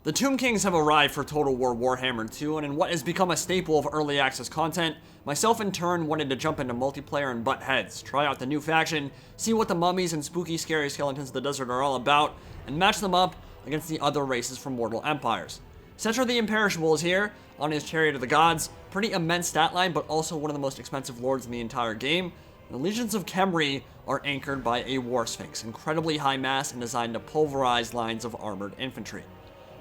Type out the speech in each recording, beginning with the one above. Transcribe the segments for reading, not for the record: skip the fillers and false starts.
The Tomb Kings have arrived for Total War Warhammer 2, and in what has become a staple of early access content, myself in turn wanted to jump into multiplayer and butt heads, try out the new faction, see what the mummies and spooky scary skeletons of the desert are all about, and match them up against the other races from mortal empires. Settra the Imperishable is here, on his Chariot of the Gods, pretty immense stat line, but also one of the most expensive lords in the entire game. The Legions of Khemri are anchored by a War Sphinx, incredibly high mass and designed to pulverize lines of armored infantry.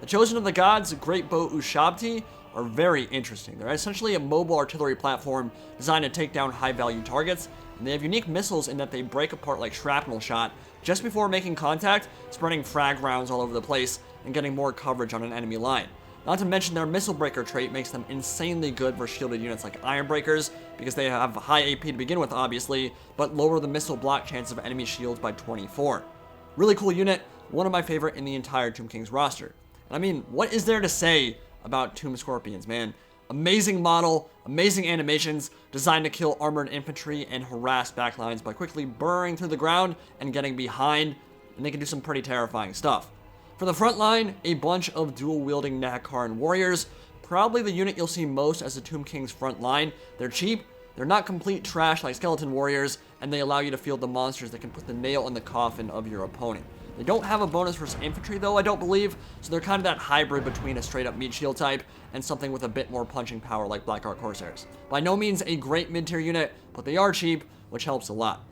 The Chosen of the Gods, Great Bow Ushabti, are very interesting. They're essentially a mobile artillery platform designed to take down high-value targets, and they have unique missiles in that they break apart like shrapnel shot just before making contact, spreading frag rounds all over the place and getting more coverage on an enemy line. Not to mention their missile breaker trait makes them insanely good for shielded units like Iron Breakers, because they have high AP to begin with obviously, but lower the missile block chance of enemy shields by 24. Really cool unit, one of my favorite in the entire Tomb Kings roster. I mean, what is there to say about Tomb Scorpions, man? Amazing model, amazing animations, designed to kill armored infantry and harass backlines by quickly burrowing through the ground and getting behind, and they can do some pretty terrifying stuff. For the front line, a bunch of dual-wielding Nehekaran warriors, probably the unit you'll see most as the Tomb Kings front line. They're cheap, they're not complete trash like skeleton warriors, and they allow you to field the monsters that can put the nail in the coffin of your opponent. They don't have a bonus versus infantry though, I don't believe, so they're kind of that hybrid between a straight up meat shield type and something with a bit more punching power like Black Ark Corsairs. By no means a great mid-tier unit, but they are cheap, which helps a lot.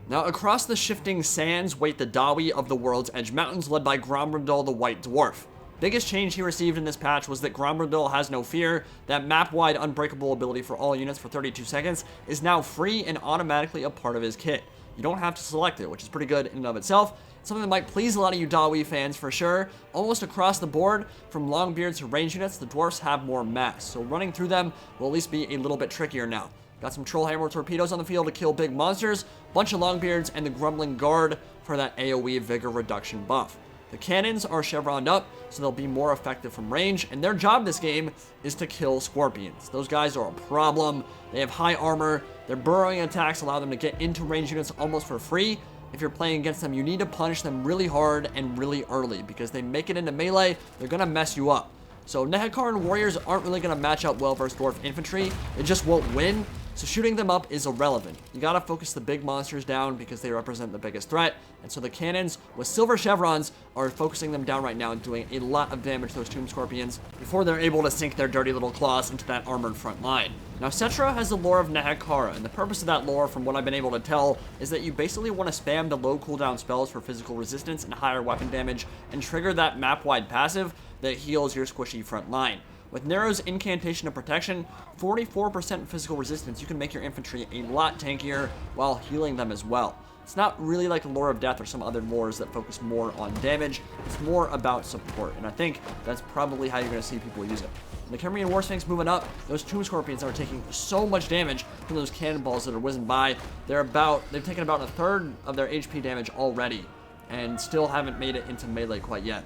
Now across the shifting sands wait the Dawi of the World's Edge Mountains led by Grombrindal the White Dwarf. Biggest change he received in this patch was that Grombrindal has no fear. That map-wide unbreakable ability for all units for 32 seconds is now free and automatically a part of his kit. You don't have to select it, which is pretty good in and of itself. Something that might please a lot of you Dawi fans for sure. Almost across the board, from Longbeards to range units, the Dwarfs have more mass, so running through them will at least be a little bit trickier now. Got some Trollhammer torpedoes on the field to kill big monsters, bunch of Longbeards, and the Grumbling Guard for that AoE vigor reduction buff. The cannons are chevroned up, so they'll be more effective from range, and their job this game is to kill Scorpions. Those guys are a problem. They have high armor. Their burrowing attacks allow them to get into range units almost for free. If you're playing against them, you need to punish them really hard and really early, because they make it into melee, they're going to mess you up. So Nehekaran warriors aren't really going to match up well versus dwarf infantry. They just won't win. So shooting them up is irrelevant. You gotta focus the big monsters down because they represent the biggest threat. And so the cannons with silver chevrons are focusing them down right now and doing a lot of damage to those Tomb Scorpions before they're able to sink their dirty little claws into that armored front line. Now Settra has the lore of Nehekara, and the purpose of that lore, from what I've been able to tell, is that you basically want to spam the low cooldown spells for physical resistance and higher weapon damage and trigger that map-wide passive that heals your squishy front line. With Nero's Incantation of Protection, 44% physical resistance, you can make your infantry a lot tankier while healing them as well. It's not really like the Lore of Death or some other lores that focus more on damage. It's more about support, and I think that's probably how you're going to see people use it. The Khemri and War Sphinx moving up, those Tomb Scorpions are taking so much damage from those cannonballs that are whizzing by. They've taken about a third of their HP damage already, and still haven't made it into melee quite yet.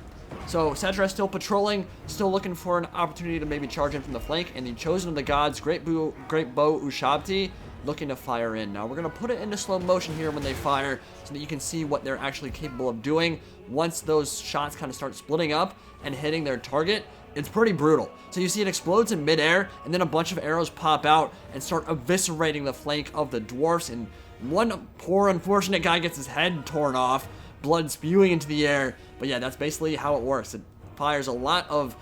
So Settra is still patrolling, still looking for an opportunity to maybe charge in from the flank, and the Chosen of the Gods, Great Bow Ushabti, looking to fire in. Now we're going to put it into slow motion here when they fire so that you can see what they're actually capable of doing. Once those shots kind of start splitting up and hitting their target, it's pretty brutal. So you see it explodes in midair, and then a bunch of arrows pop out and start eviscerating the flank of the Dwarfs, and one poor unfortunate guy gets his head torn off, blood spewing into the air. But yeah, that's basically how it works. It fires a lot of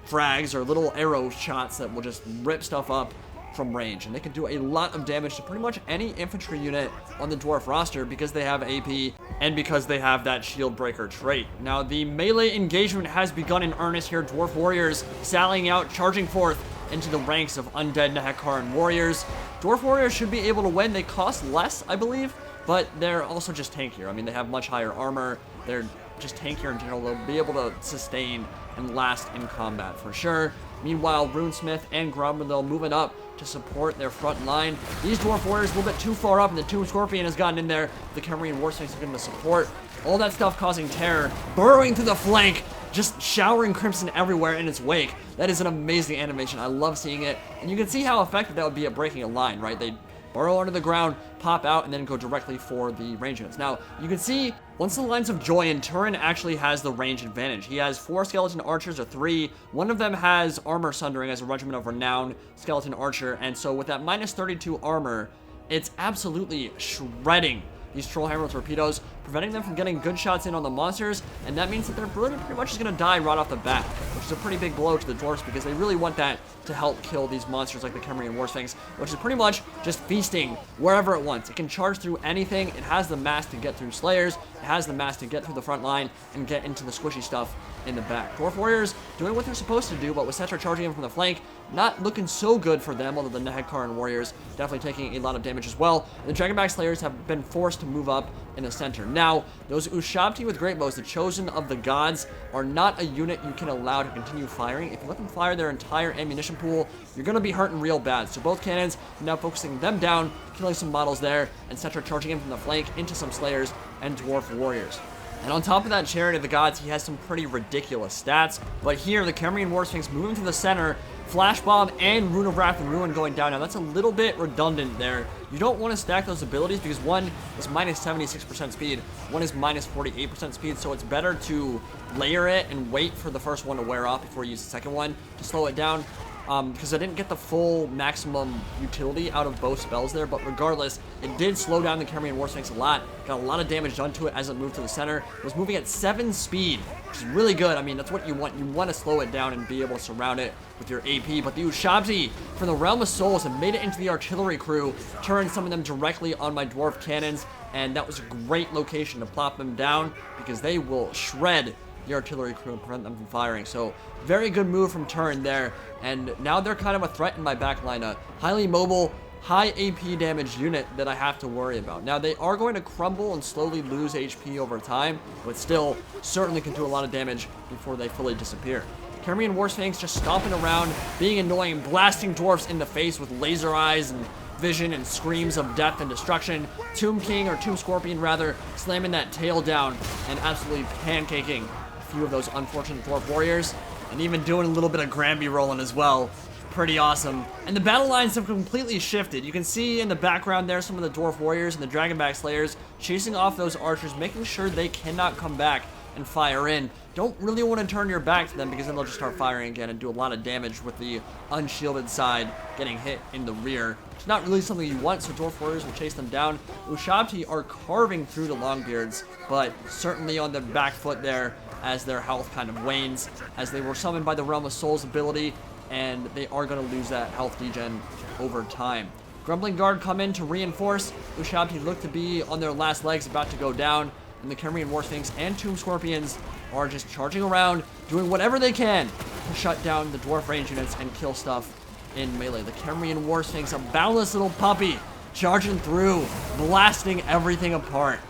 frags or little arrow shots that will just rip stuff up from range, and they can do a lot of damage to pretty much any infantry unit on the dwarf roster because they have AP and because they have that shield breaker trait. Now the melee engagement has begun in earnest here. Dwarf warriors sallying out, charging forth into the ranks of undead Nehekaran warriors. Dwarf warriors should be able to win. They cost less, I believe, but they're also just tankier. I mean, they have much higher armor. They're just tankier in general. They'll be able to sustain and last in combat for sure. Meanwhile, Runesmith and Grombrindal moving up to support their front line. These Dwarf Warriors a little bit too far up, and the Tomb Scorpion has gotten in there. The Khemri and War Sphinx are going to support. All that stuff causing terror, burrowing through the flank, just showering crimson everywhere in its wake. That is an amazing animation. I love seeing it. And you can see how effective that would be at breaking a line, right? They burrow under the ground, pop out, and then go directly for the range units. Now, you can see, once the Lines of Joy in, Turin actually has the range advantage. He has 4 skeleton archers, or 3. One of them has armor sundering as a regiment of renowned skeleton archer, and so with that minus 32 armor, it's absolutely shredding these troll hammer torpedoes, preventing them from getting good shots in on the monsters, and that means that they're pretty much just going to die right off the bat, which is a pretty big blow to the dwarfs because they really want that to help kill these monsters like the Khemerian War Sphinx, which is pretty much just feasting wherever it wants. It can charge through anything. It has the mass to get through slayers. It has the mass to get through the front line and get into the squishy stuff in the back. Dwarf warriors doing what they're supposed to do, but with Settra charging in from the flank, not looking so good for them, although the Nehekharan warriors definitely taking a lot of damage as well. The Dragonback slayers have been forced to move up in the center. Now, those Ushabti with great bows, the chosen of the gods, are not a unit you can allow to continue firing. If you let them fire their entire ammunition pool, you're going to be hurting real bad. So both cannons now focusing them down, killing some models there, and Settra charging in from the flank into some slayers and dwarf warriors. And on top of that Chariot of the Gods, he has some pretty ridiculous stats. But here, the Khemerian War Sphinx moving to the center, Flash Bomb and Rune of Wrath and Ruin going down. Now, that's a little bit redundant there. You don't want to stack those abilities because one is minus 76% speed, one is minus 48% speed, so it's better to layer it and wait for the first one to wear off before you use the second one to slow it down. Because I didn't get the full maximum utility out of both spells there, but regardless, it did slow down the Khemerian War Sphinx a lot. Got a lot of damage done to it as it moved to the center. It was moving at 7 speed, which is really good. I mean, that's what you want. You want to slow it down and be able to surround it with your AP. But the Ushabti from the Realm of Souls have made it into the artillery crew, turned some of them directly on my dwarf cannons, and that was a great location to plop them down because they will shred the artillery crew and prevent them from firing. So very good move from Turin there, and now they're kind of a threat in my backline. A highly mobile, high AP damage unit that I have to worry about. Now they are going to crumble and slowly lose HP over time, but still certainly can do a lot of damage before they fully disappear. Khemerian War Sphinx just stomping around, being annoying, blasting dwarfs in the face with laser eyes and vision and screams of death and destruction. Tomb King, or Tomb Scorpion rather, slamming that tail down and absolutely pancaking a few of those unfortunate dwarf warriors, and even doing a little bit of Granby rolling as well. Pretty awesome. And the battle lines have completely shifted. You can see in the background there some of the dwarf warriors and the Dragonback slayers chasing off those archers, making sure they cannot come back and fire in. Don't really want to turn your back to them because then they'll just start firing again and do a lot of damage with the unshielded side getting hit in the rear. It's not really something you want, so dwarf warriors will chase them down. Ushabti are carving through the Longbeards, but certainly on the back foot there as their health kind of wanes, as they were summoned by the Realm of Souls ability, and they are going to lose that health degen over time. Grumbling Guard come in to reinforce. Ushabti look to be on their last legs, about to go down, and the Khemerian War Sphinx and Tomb Scorpions are just charging around, doing whatever they can to shut down the dwarf range units and kill stuff in melee. The Khemerian War Sphinx, a boundless little puppy, charging through, blasting everything apart.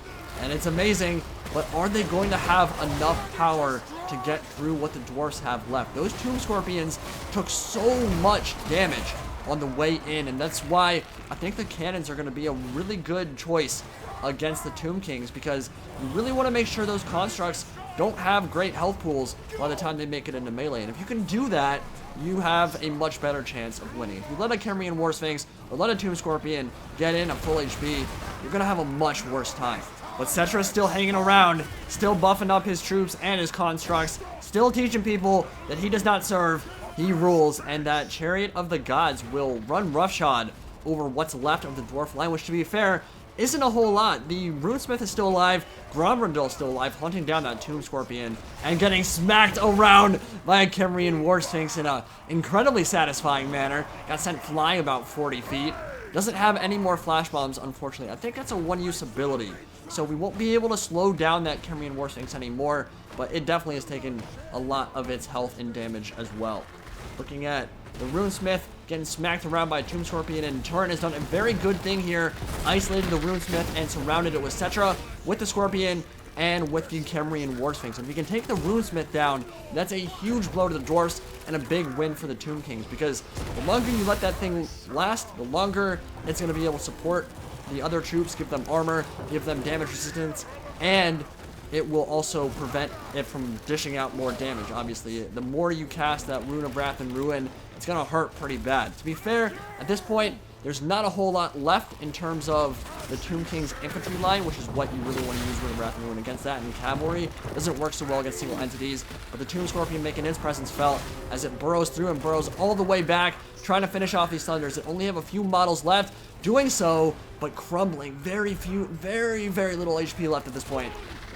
And it's amazing, but are they going to have enough power to get through what the dwarfs have left? Those Tomb Scorpions took so much damage on the way in, and that's why I think the cannons are going to be a really good choice against the Tomb Kings, because you really want to make sure those constructs don't have great health pools by the time they make it into melee. And if you can do that, you have a much better chance of winning. If you let a Khemerian War Sphinx or let a Tomb Scorpion get in a full HP, you're going to have a much worse time. But Settra is still hanging around, still buffing up his troops and his constructs, still teaching people that he does not serve, he rules, and that Chariot of the Gods will run roughshod over what's left of the dwarf line, which, to be fair, isn't a whole lot. The Runesmith is still alive, Grombrindal is still alive, hunting down that Tomb Scorpion and getting smacked around by a Khemerian War Sphinx in an incredibly satisfying manner. Got sent flying about 40 feet. Doesn't have any more flash bombs, unfortunately. I think that's a one-use ability, so we won't be able to slow down that Khemerian War Sphinx anymore, but it definitely has taken a lot of its health and damage as well. Looking at the Runesmith getting smacked around by Tomb Scorpion, and Turin has done a very good thing here, isolated the Runesmith and surrounded it with Settra, with the Scorpion, and with the Khemerian War Sphinx. If we can take the Runesmith down, that's a huge blow to the dwarfs and a big win for the Tomb Kings, because the longer you let that thing last, the longer it's going to be able to support the other troops, give them armor, give them damage resistance, and it will also prevent it from dishing out more damage. Obviously, the more you cast that Rune of Wrath and Ruin, it's going to hurt pretty bad. To be fair, at this point, There's not a whole lot left in terms of the Tomb King's infantry line, which is what you really want to use with Wrath and Ruin against that. And cavalry doesn't work so well against single entities, but the Tomb Scorpion making its presence felt as it burrows through and burrows all the way back, trying to finish off these Thunders that only have a few models left, doing so, but crumbling. Very little HP left at this point.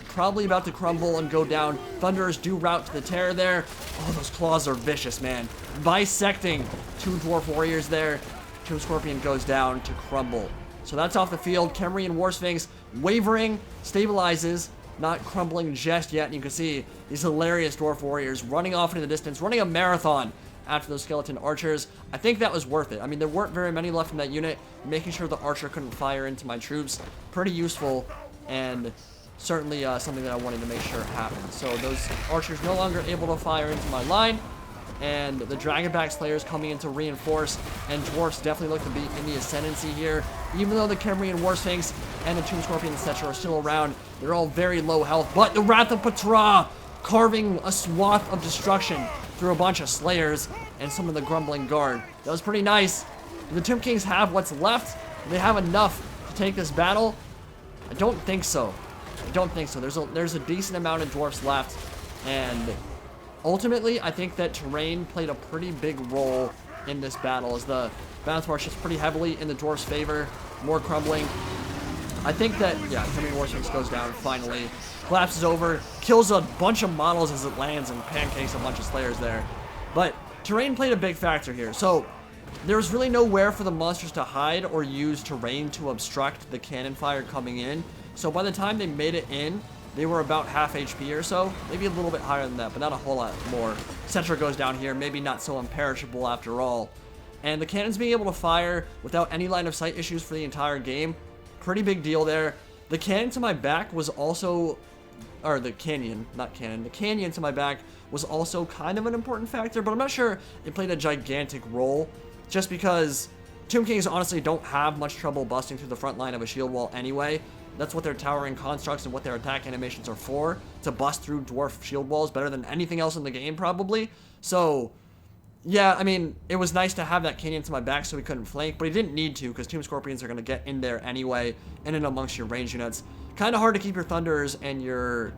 Probably about to crumble and go down. Thunderers do route to the terror there. Oh, those claws are vicious, man. Bisecting two Dwarf Warriors there. Tomb Scorpion goes down to crumble. So that's off the field. Khemri and War Sphinx wavering, stabilizes, not crumbling just yet. And you can see these hilarious Dwarf Warriors running off into the distance, running a marathon after those skeleton archers. I think that was worth it. I mean, there weren't very many left in that unit. Making sure the archer couldn't fire into my troops, pretty useful, and certainly something that I wanted to make sure happened. So those archers no longer able to fire into my line, and the Dragonback Slayers coming in to reinforce, and Dwarfs definitely look to be in the ascendancy here. Even though the Khemri and War Sphinx and the Tomb Scorpion and Settra are still around, they're all very low health, but the Wrath of Patra carving a swath of destruction through a bunch of Slayers and some of the Grumbling Guard. That was pretty nice. Do the Tomb Kings have what's left? Do they have enough to take this battle? I don't think so. I don't think so. There's a decent amount of dwarfs left, and ultimately, I think that terrain played a pretty big role in this battle, as the balance bar shifts pretty heavily in the dwarfs' favor. More crumbling. I think that, yeah, Khemri War Sphinx goes down finally. Collapses over, kills a bunch of models as it lands, and pancakes a bunch of Slayers there. But terrain played a big factor here. So there's really nowhere for the monsters to hide or use terrain to obstruct the cannon fire coming in. So by the time they made it in, they were about half HP or so, maybe a little bit higher than that, but not a whole lot more. Settra goes down here, maybe not so imperishable after all. And the cannons being able to fire without any line of sight issues for the entire game, pretty big deal there. The cannon to my back was also, or the canyon, not cannon, the canyon to my back was also kind of an important factor, but I'm not sure it played a gigantic role, just because Tomb Kings honestly don't have much trouble busting through the front line of a shield wall anyway. That's what their towering constructs and what their attack animations are for, to bust through dwarf shield walls better than anything else in the game, probably. So, yeah, I mean, it was nice to have that canyon to my back so he couldn't flank, but he didn't need to, because Tomb Scorpions are going to get in there anyway, in and amongst your range units. Kind of hard to keep your Thunders and your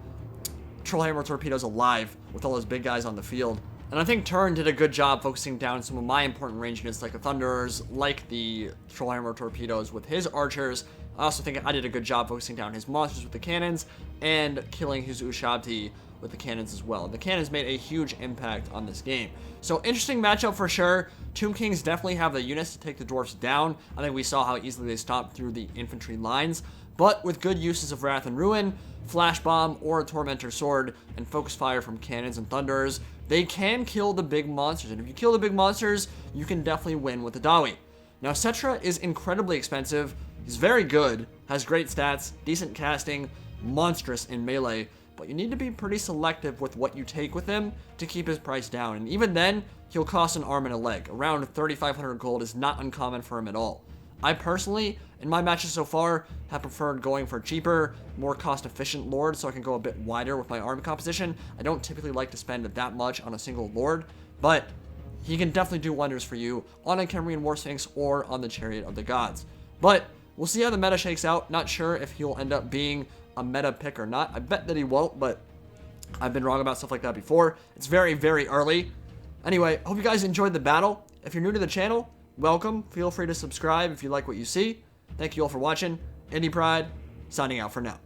Trollhammer torpedoes alive with all those big guys on the field. And I think Turin did a good job focusing down some of my important range units, like the Thunderers, like the Trollhammer torpedoes with his archers. I also think I did a good job focusing down his monsters with the cannons and killing his Ushabti with the cannons as well. The cannons made a huge impact on this game. So interesting matchup for sure. Tomb Kings definitely have the units to take the dwarfs down. I think we saw how easily they stopped through the infantry lines. But with good uses of Wrath and Ruin, Flash Bomb, or a Tormentor Sword, and focus fire from cannons and Thunderers, they can kill the big monsters. And if you kill the big monsters, you can definitely win with the Dawi. Now, Settra is incredibly expensive. He's very good, has great stats, decent casting, monstrous in melee, but you need to be pretty selective with what you take with him to keep his price down. And even then, he'll cost an arm and a leg. Around 3,500 gold is not uncommon for him at all. I personally, in my matches so far, have preferred going for cheaper, more cost-efficient lords so I can go a bit wider with my army composition. I don't typically like to spend that much on a single lord, but he can definitely do wonders for you on a Khemri War Sphinx or on the Chariot of the Gods. But we'll see how the meta shakes out. Not sure if he'll end up being a meta pick or not. I bet that he won't, but I've been wrong about stuff like that before. It's very, very early. Anyway, hope you guys enjoyed the battle. If you're new to the channel, welcome. Feel free to subscribe if you like what you see. Thank you all for watching. Indie Pride, signing out for now.